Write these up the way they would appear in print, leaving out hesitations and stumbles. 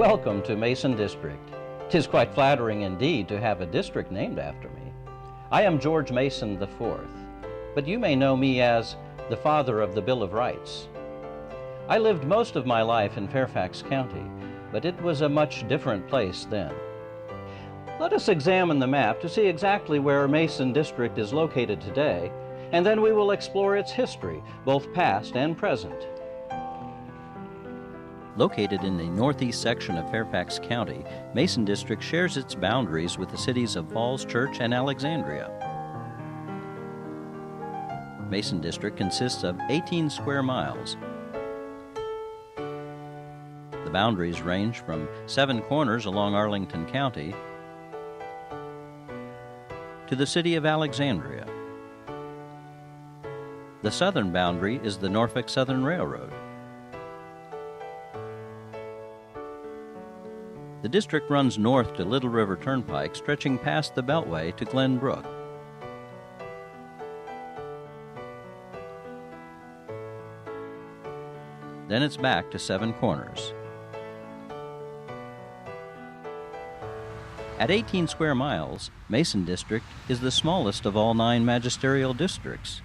Welcome to Mason District. 'Tis quite flattering indeed to have a district named after me. I am George Mason IV, but you may know me as the father of the Bill of Rights. I lived most of my life in Fairfax County, but it was a much different place then. Let us examine the map to see exactly where Mason District is located today, and then we will explore its history, both past and present. Located in the northeast section of Fairfax County, Mason District shares its boundaries with the cities of Falls Church and Alexandria. Mason District consists of 18 square miles. The boundaries range from 7 corners along Arlington County to the city of Alexandria. The southern boundary is the Norfolk Southern Railroad. The district runs north to Little River Turnpike, stretching past the Beltway to Glen Brook. Then it's back to 7 corners. At 18 square miles, Mason District is the smallest of all 9 magisterial districts.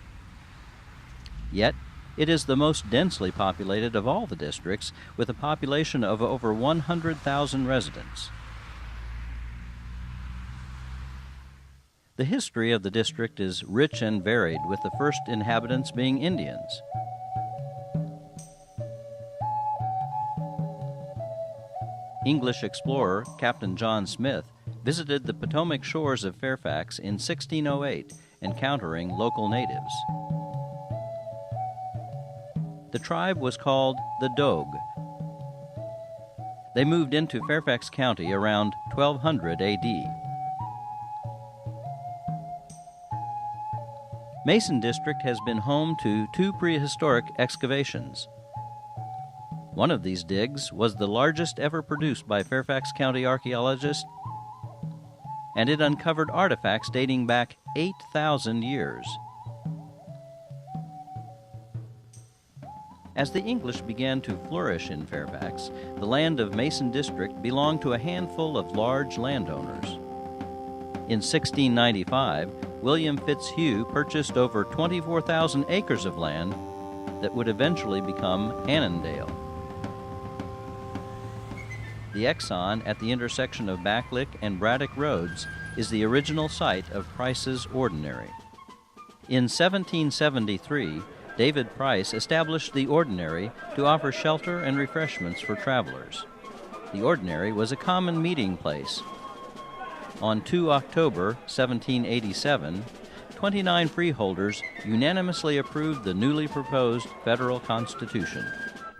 Yet, it is the most densely populated of all the districts, with a population of over 100,000 residents. The history of the district is rich and varied, with the first inhabitants being Indians. English explorer Captain John Smith visited the Potomac shores of Fairfax in 1608, encountering local natives. The tribe was called the Dogue. They moved into Fairfax County around 1200 A.D. Mason District has been home to 2 prehistoric excavations. One of these digs was the largest ever produced by Fairfax County archaeologists, and it uncovered artifacts dating back 8,000 years. As the English began to flourish in Fairfax, the land of Mason District belonged to a handful of large landowners. In 1695, William Fitzhugh purchased over 24,000 acres of land that would eventually become Annandale. The Exxon at the intersection of Backlick and Braddock Roads is the original site of Price's Ordinary. In 1773, David Price established the Ordinary to offer shelter and refreshments for travelers. The Ordinary was a common meeting place. On 2 October 1787, 29 freeholders unanimously approved the newly proposed federal constitution.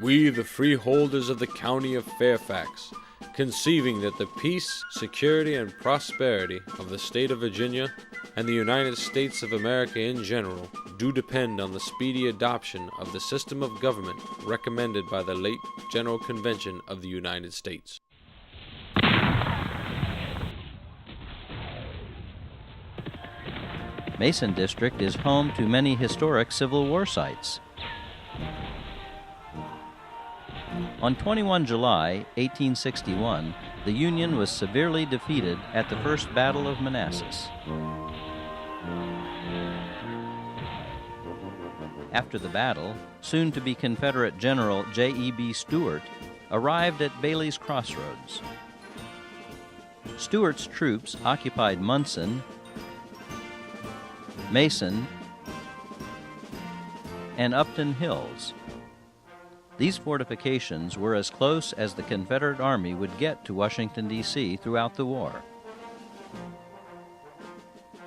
We, the freeholders of the county of Fairfax, conceiving that the peace, security, and prosperity of the state of Virginia and the United States of America in general do depend on the speedy adoption of the system of government recommended by the late General Convention of the United States. Mason District is home to many historic Civil War sites. On 21 July 1861, the Union was severely defeated at the First Battle of Manassas. After the battle, soon-to-be Confederate General J.E.B. Stuart arrived at Bailey's Crossroads. Stuart's troops occupied Munson, Mason, and Upton Hills. These fortifications were as close as the Confederate Army would get to Washington, D.C. throughout the war.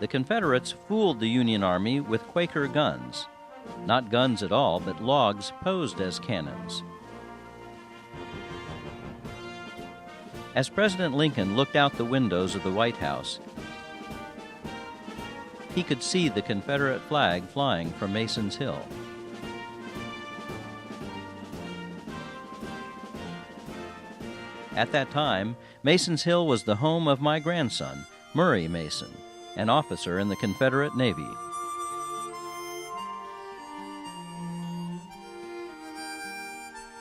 The Confederates fooled the Union Army with Quaker guns. Not guns at all, but logs posed as cannons. As President Lincoln looked out the windows of the White House, he could see the Confederate flag flying from Mason's Hill. At that time, Mason's Hill was the home of my grandson, Murray Mason, an officer in the Confederate Navy.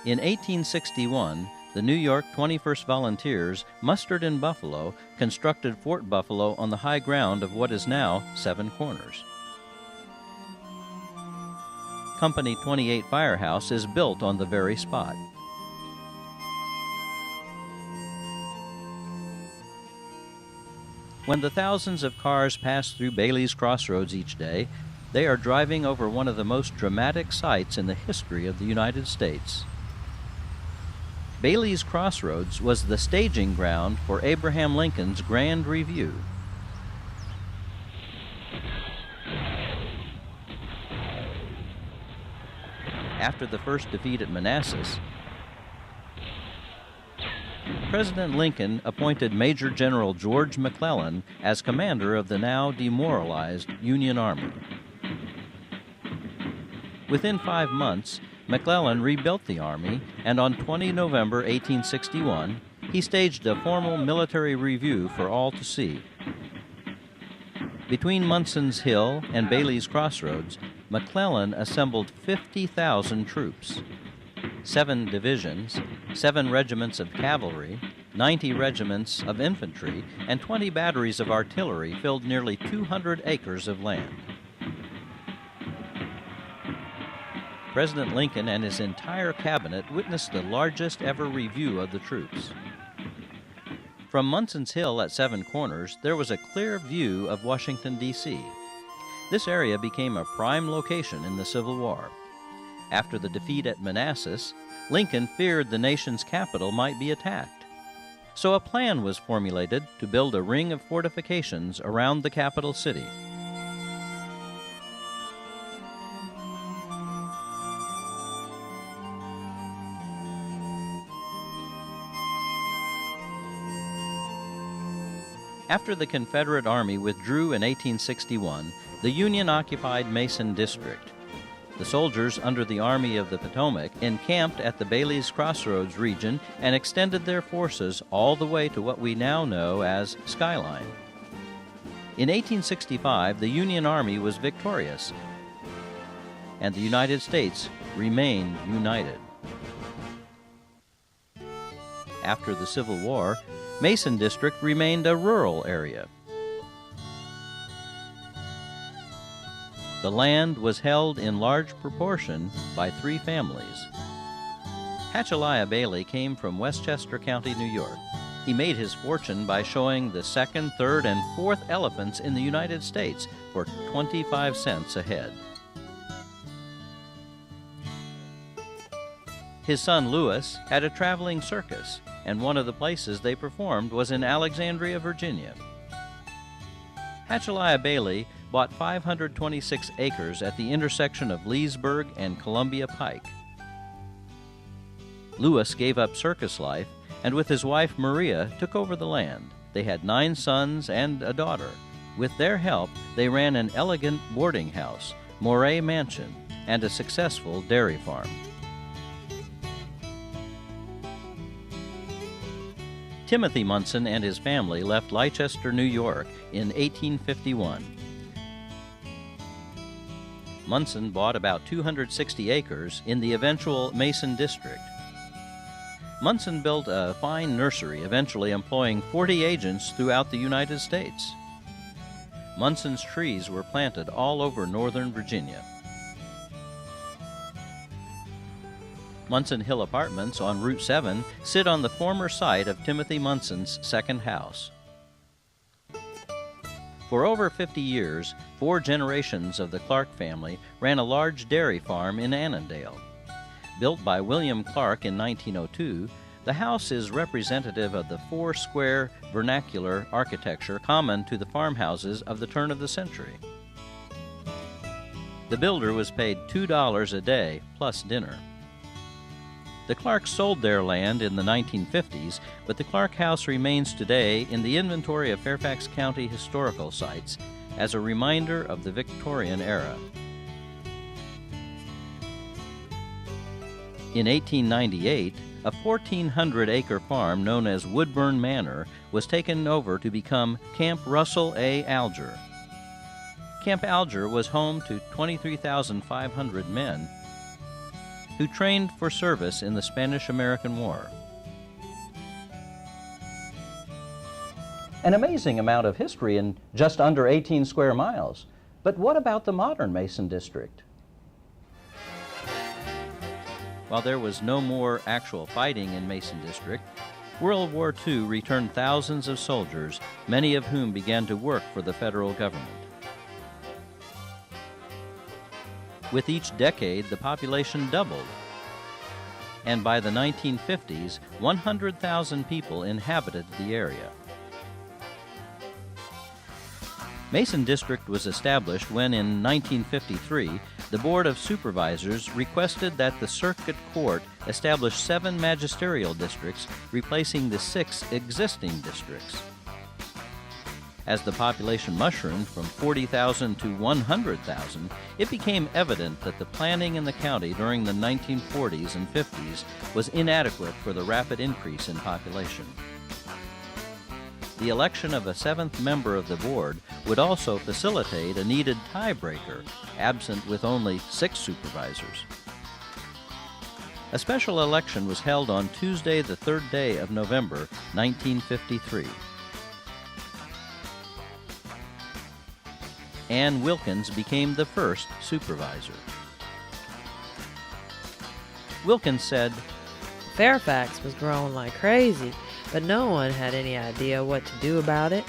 In 1861, the New York 21st Volunteers mustered in Buffalo, constructed Fort Buffalo on the high ground of what is now Seven Corners. Company 28 Firehouse is built on the very spot. When the thousands of cars pass through Bailey's Crossroads each day, they are driving over one of the most dramatic sights in the history of the United States. Bailey's Crossroads was the staging ground for Abraham Lincoln's Grand Review. After the first defeat at Manassas, President Lincoln appointed Major General George McClellan as commander of the now demoralized Union Army. Within 5 months, McClellan rebuilt the Army, and on 20 November 1861, he staged a formal military review for all to see. Between Munson's Hill and Bailey's Crossroads, McClellan assembled 50,000 troops. 7 divisions, 7 regiments of cavalry, 90 regiments of infantry, and 20 batteries of artillery filled nearly 200 acres of land. President Lincoln and his entire cabinet witnessed the largest ever review of the troops. From Munson's Hill at Seven Corners, there was a clear view of Washington, D.C. This area became a prime location in the Civil War. After the defeat at Manassas, Lincoln feared the nation's capital might be attacked. So a plan was formulated to build a ring of fortifications around the capital city. After the Confederate Army withdrew in 1861, the Union-occupied Mason District. The soldiers under the Army of the Potomac encamped at the Bailey's Crossroads region and extended their forces all the way to what we now know as Skyline. In 1865, the Union Army was victorious, and the United States remained united. After the Civil War, Mason District remained a rural area. The land was held in large proportion by 3 families. Hatchaliah Bailey came from Westchester County, New York. He made his fortune by showing the 2nd, 3rd, and 4th elephants in the United States for 25 cents a head. His son Lewis had a traveling circus, and one of the places they performed was in Alexandria, Virginia. Hatchaliah Bailey bought 526 acres at the intersection of Leesburg and Columbia Pike. Lewis gave up circus life and with his wife Maria took over the land. They had 9 sons and a daughter. With their help, they ran an elegant boarding house, Moray Mansion, and a successful dairy farm. Timothy Munson and his family left Leicester, New York in 1851. Munson bought about 260 acres in the eventual Mason District. Munson built a fine nursery, eventually employing 40 agents throughout the United States. Munson's trees were planted all over northern Virginia. Munson Hill Apartments on Route 7 sit on the former site of Timothy Munson's second house. For over 50 years, 4 generations of the Clark family ran a large dairy farm in Annandale. Built by William Clark in 1902, the house is representative of the 4-square vernacular architecture common to the farmhouses of the turn of the century. The builder was paid $2 a day plus dinner. The Clarks sold their land in the 1950s, but the Clark House remains today in the inventory of Fairfax County historical sites as a reminder of the Victorian era. In 1898, a 1,400-acre farm known as Woodburn Manor was taken over to become Camp Russell A. Alger. Camp Alger was home to 23,500 men who trained for service in the Spanish-American War. An amazing amount of history in just under 18 square miles. But what about the modern Mason District? While there was no more actual fighting in Mason District, World War II returned thousands of soldiers, many of whom began to work for the federal government. With each decade, the population doubled, and by the 1950s, 100,000 people inhabited the area. Mason District was established when, in 1953, the Board of Supervisors requested that the Circuit Court establish 7 magisterial districts, replacing the 6 existing districts. As the population mushroomed from 40,000 to 100,000, it became evident that the planning in the county during the 1940s and 50s was inadequate for the rapid increase in population. The election of a 7th member of the board would also facilitate a needed tiebreaker, absent with only 6 supervisors. A special election was held on Tuesday, the 3rd day of November, 1953. Ann Wilkins became the first supervisor. Wilkins said, "Fairfax was growing like crazy, but no one had any idea what to do about it.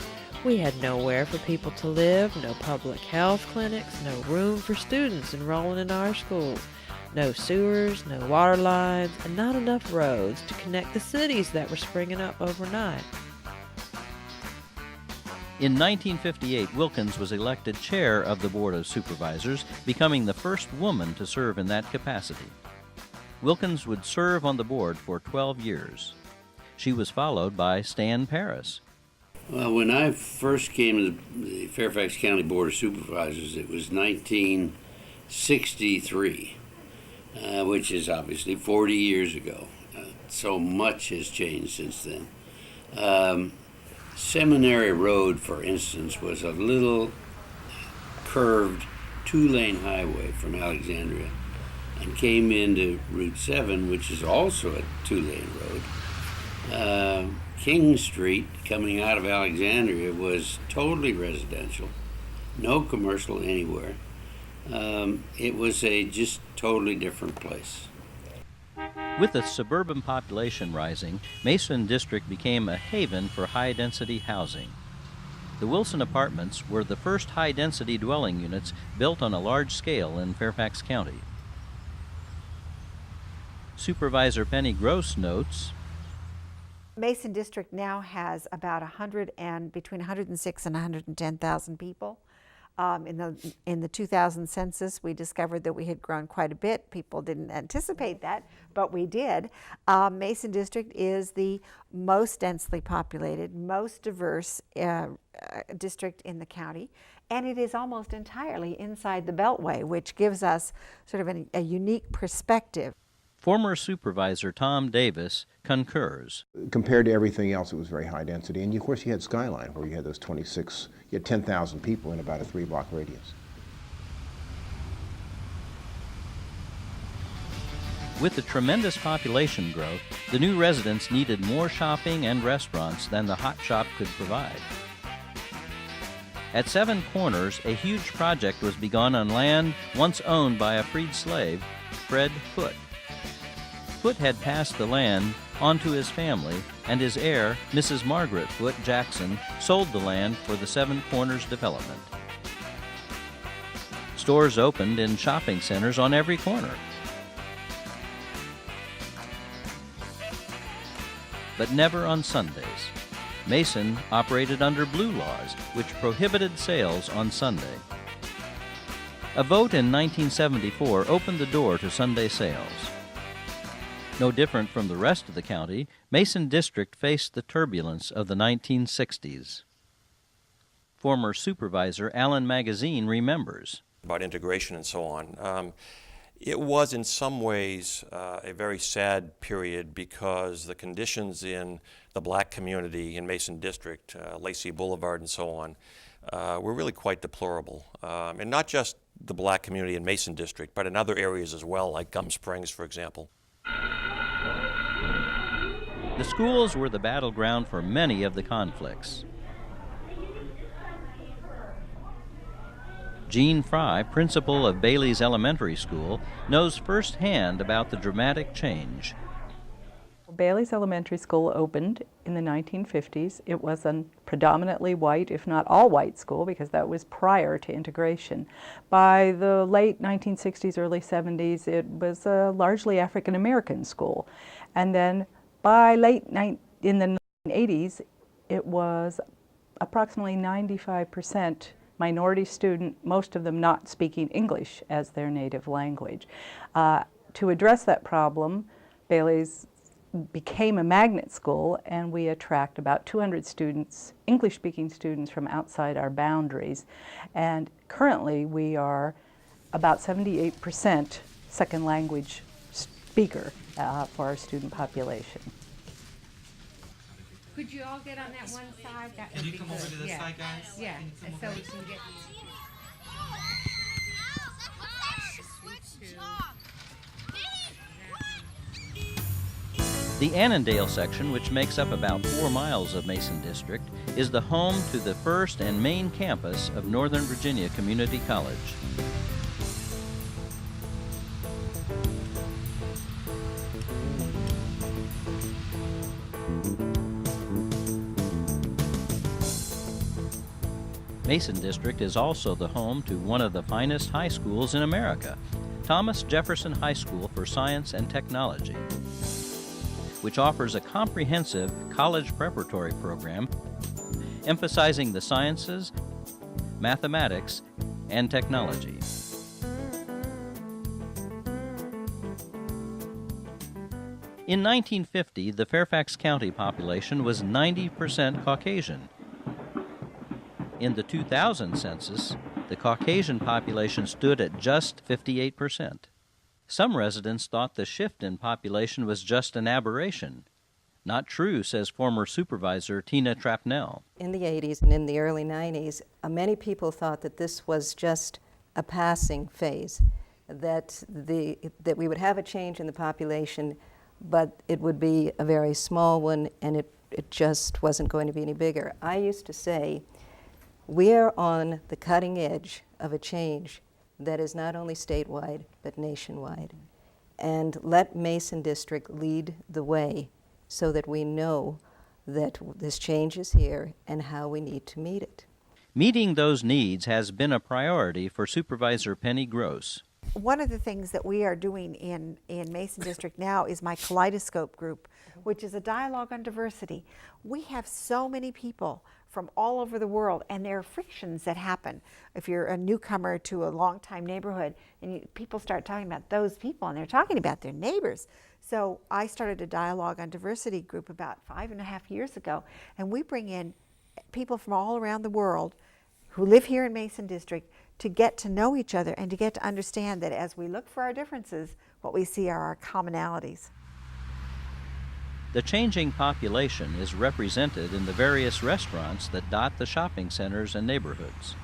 We had nowhere for people to live, no public health clinics, no room for students enrolling in our schools, no sewers, no water lines, and not enough roads to connect the cities that were springing up overnight." In 1958, Wilkins was elected chair of the Board of Supervisors, becoming the first woman to serve in that capacity. Wilkins would serve on the board for 12 years. She was followed by Stan Paris. Well, when I first came to the Fairfax County Board of Supervisors, it was 1963, which is obviously 40 years ago. So much has changed since then. Seminary Road, for instance, was a little curved 2-lane highway from Alexandria and came into Route 7, which is also a 2-lane road. King Street, coming out of Alexandria, was totally residential, no commercial anywhere. It was a just totally different place. With the suburban population rising, Mason District became a haven for high-density housing. The Wilson Apartments were the first high-density dwelling units built on a large scale in Fairfax County. Supervisor Penny Gross notes, Mason District now has about between 106 and 110,000 people. In the 2000 census, we discovered that we had grown quite a bit. People didn't anticipate that, but we did. Mason District is the most densely populated, most diverse district in the county, and it is almost entirely inside the Beltway, which gives us sort of a unique perspective. Former Supervisor Tom Davis concurs. Compared to everything else, it was very high density. And of course, you had Skyline, where you had those 10,000 people in about a 3-block radius. With the tremendous population growth, the new residents needed more shopping and restaurants than the hot shop could provide. At 7 Corners, a huge project was begun on land once owned by a freed slave, Fred Foote. Foote had passed the land on to his family, and his heir, Mrs. Margaret Foote Jackson, sold the land for the 7 Corners development. Stores opened in shopping centers on every corner. But never on Sundays. Mason operated under blue laws, which prohibited sales on Sunday. A vote in 1974 opened the door to Sunday sales. No different from the rest of the county, Mason District faced the turbulence of the 1960s. Former Supervisor Alan Magazine remembers. About integration and so on. It was in some ways a very sad period because the conditions in the black community in Mason District, Lacey Boulevard and so on, were really quite deplorable. And not just the black community in Mason District, but in other areas as well, like Gum Springs, for example. The schools were the battleground for many of the conflicts. Gene Fry, principal of Bailey's Elementary School, knows firsthand about the dramatic change. Bailey's Elementary School opened in the 1950s. It was a predominantly white, if not all white school, because that was prior to integration. By the late 1960s, early 70s, it was a largely African American school. And then by in the 1980s, it was approximately 95% minority student, most of them not speaking English as their native language. To address that problem, Bailey's became a magnet school, and we attract about 200 students, English-speaking students from outside our boundaries. And currently we are about 78% second language speaker for our student population. Could you all get on that one side? That would be good. Can you come over to this side, guys? Yeah, so we can get... The Annandale section, which makes up about 4 miles of Mason District, is the home to the first and main campus of Northern Virginia Community College. Mason District is also the home to one of the finest high schools in America, Thomas Jefferson High School for Science and Technology, which offers a comprehensive college preparatory program emphasizing the sciences, mathematics, and technology. In 1950, the Fairfax County population was 90% Caucasian. In the 2000 census, the Caucasian population stood at just 58%. Some residents thought the shift in population was just an aberration. Not true, says former supervisor Tina Trapnell. In the 80s and in the early 90s, many people thought that this was just a passing phase, that we would have a change in the population, but it would be a very small one, and it just wasn't going to be any bigger. I used to say, we are on the cutting edge of a change that is not only statewide, but nationwide. And let Mason District lead the way so that we know that this change is here and how we need to meet it. Meeting those needs has been a priority for Supervisor Penny Gross. One of the things that we are doing in Mason District now is my Kaleidoscope group, which is a dialogue on diversity. We have so many people from all over the world, and there are frictions that happen. If you're a newcomer to a long-time neighborhood and people start talking about those people, and they're talking about their neighbors. So I started a dialogue on diversity group about 5.5 years ago, and we bring in people from all around the world who live here in Mason District to get to know each other and to get to understand that as we look for our differences, what we see are our commonalities. The changing population is represented in the various restaurants that dot the shopping centers and neighborhoods.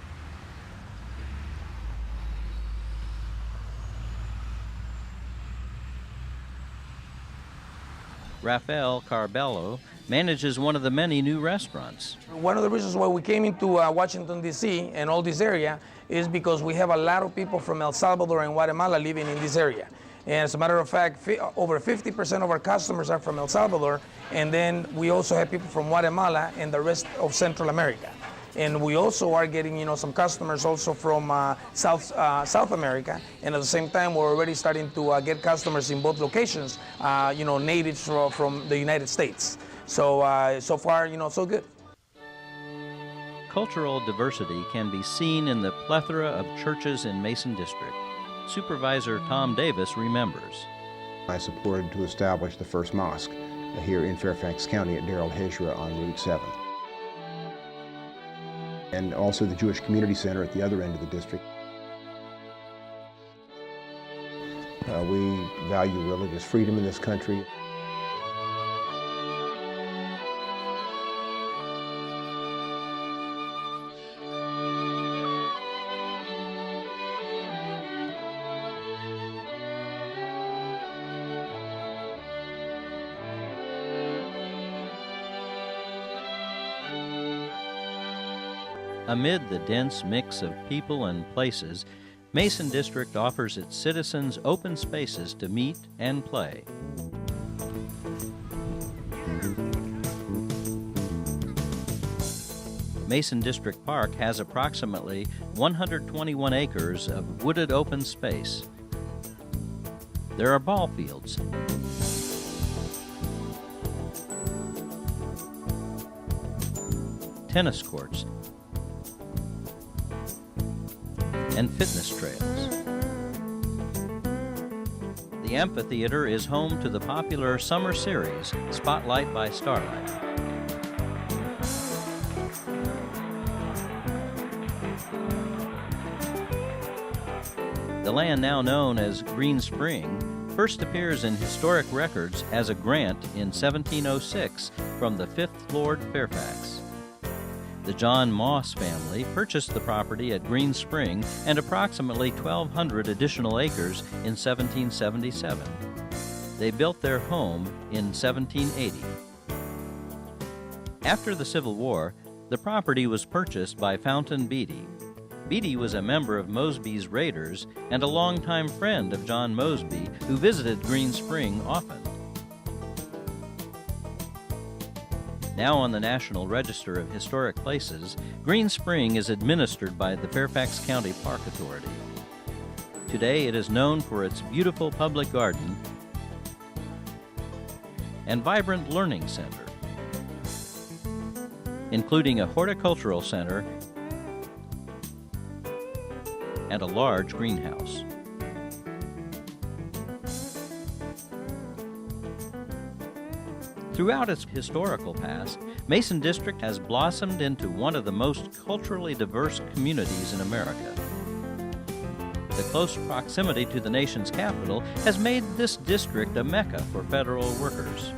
Rafael Carbello manages one of the many new restaurants. One of the reasons why we came into Washington, D.C. and all this area is because we have a lot of people from El Salvador and Guatemala living in this area. And as a matter of fact, over 50% of our customers are from El Salvador, and then we also have people from Guatemala and the rest of Central America. And we also are getting, some customers also from South America, and at the same time, we're already starting to get customers in both locations, natives from the United States. So, so far, so good. Cultural diversity can be seen in the plethora of churches in Mason District. Supervisor Tom Davis remembers. I supported to establish the first mosque here in Fairfax County at Darrell Hijra on Route 7. And also the Jewish Community Center at the other end of the district. We value religious freedom in this country. Amid the dense mix of people and places, Mason District offers its citizens open spaces to meet and play. Mason District Park has approximately 121 acres of wooded open space. There are ball fields, tennis courts, and fitness trails. The amphitheater is home to the popular summer series, Spotlight by Starlight. The land now known as Green Spring first appears in historic records as a grant in 1706 from the 5th Lord Fairfax. The John Moss family purchased the property at Green Spring and approximately 1,200 additional acres in 1777. They built their home in 1780. After the Civil War, the property was purchased by Fountain Beatty. Beatty was a member of Mosby's Raiders and a longtime friend of John Mosby, who visited Green Spring often. Now on the National Register of Historic Places, Green Spring is administered by the Fairfax County Park Authority. Today it is known for its beautiful public garden and vibrant learning center, including a horticultural center and a large greenhouse. Throughout its historical past, Mason District has blossomed into one of the most culturally diverse communities in America. The close proximity to the nation's capital has made this district a mecca for federal workers.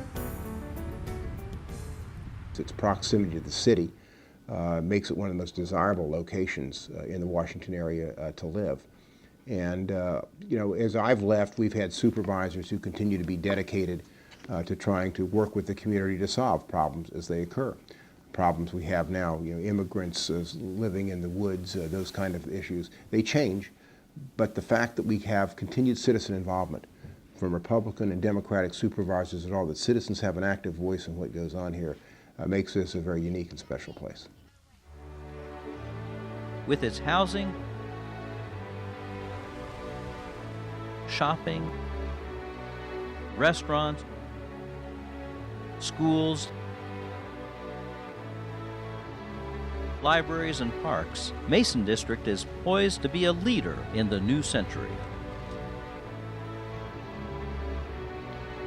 Its proximity to the city makes it one of the most desirable locations in the Washington area to live. And, as I've left, we've had supervisors who continue to be dedicated to trying to work with the community to solve problems as they occur. Problems we have now, immigrants living in the woods, those kind of issues, they change, but the fact that we have continued citizen involvement from Republican and Democratic supervisors and all, that citizens have an active voice in what goes on here, makes this a very unique and special place. With its housing, shopping, restaurants, schools, libraries, and parks, Mason District is poised to be a leader in the new century.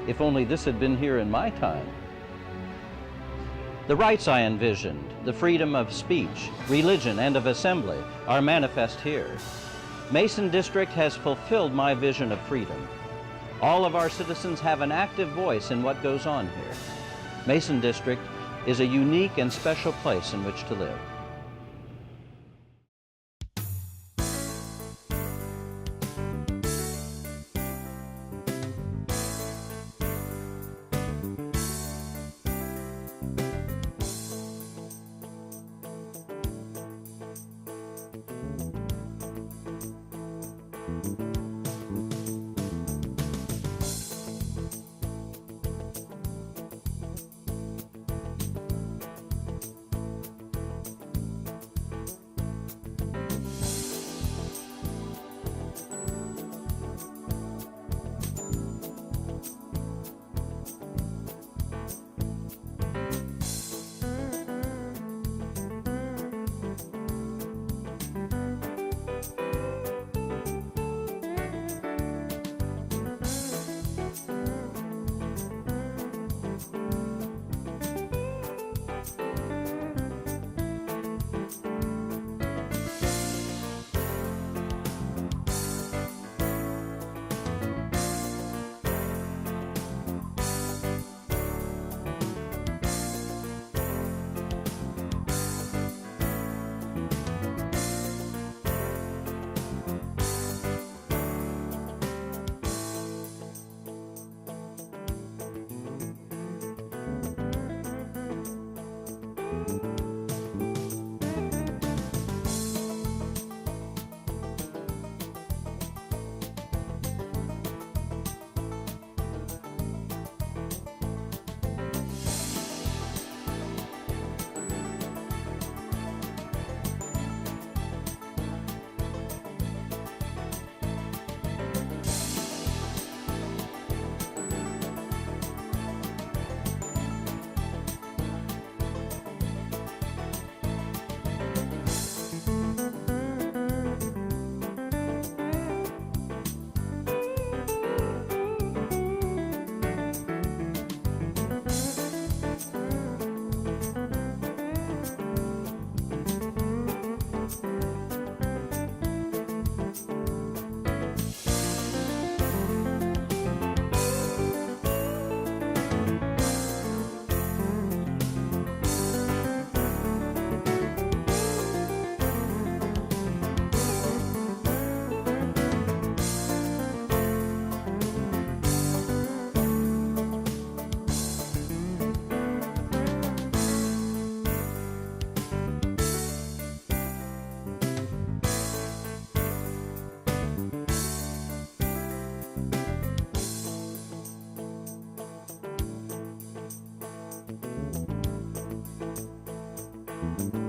If only this had been here in my time. The rights I envisioned, the freedom of speech, religion, and of assembly, are manifest here. Mason District has fulfilled my vision of freedom. All of our citizens have an active voice in what goes on here. Mason District is a unique and special place in which to live. Bye.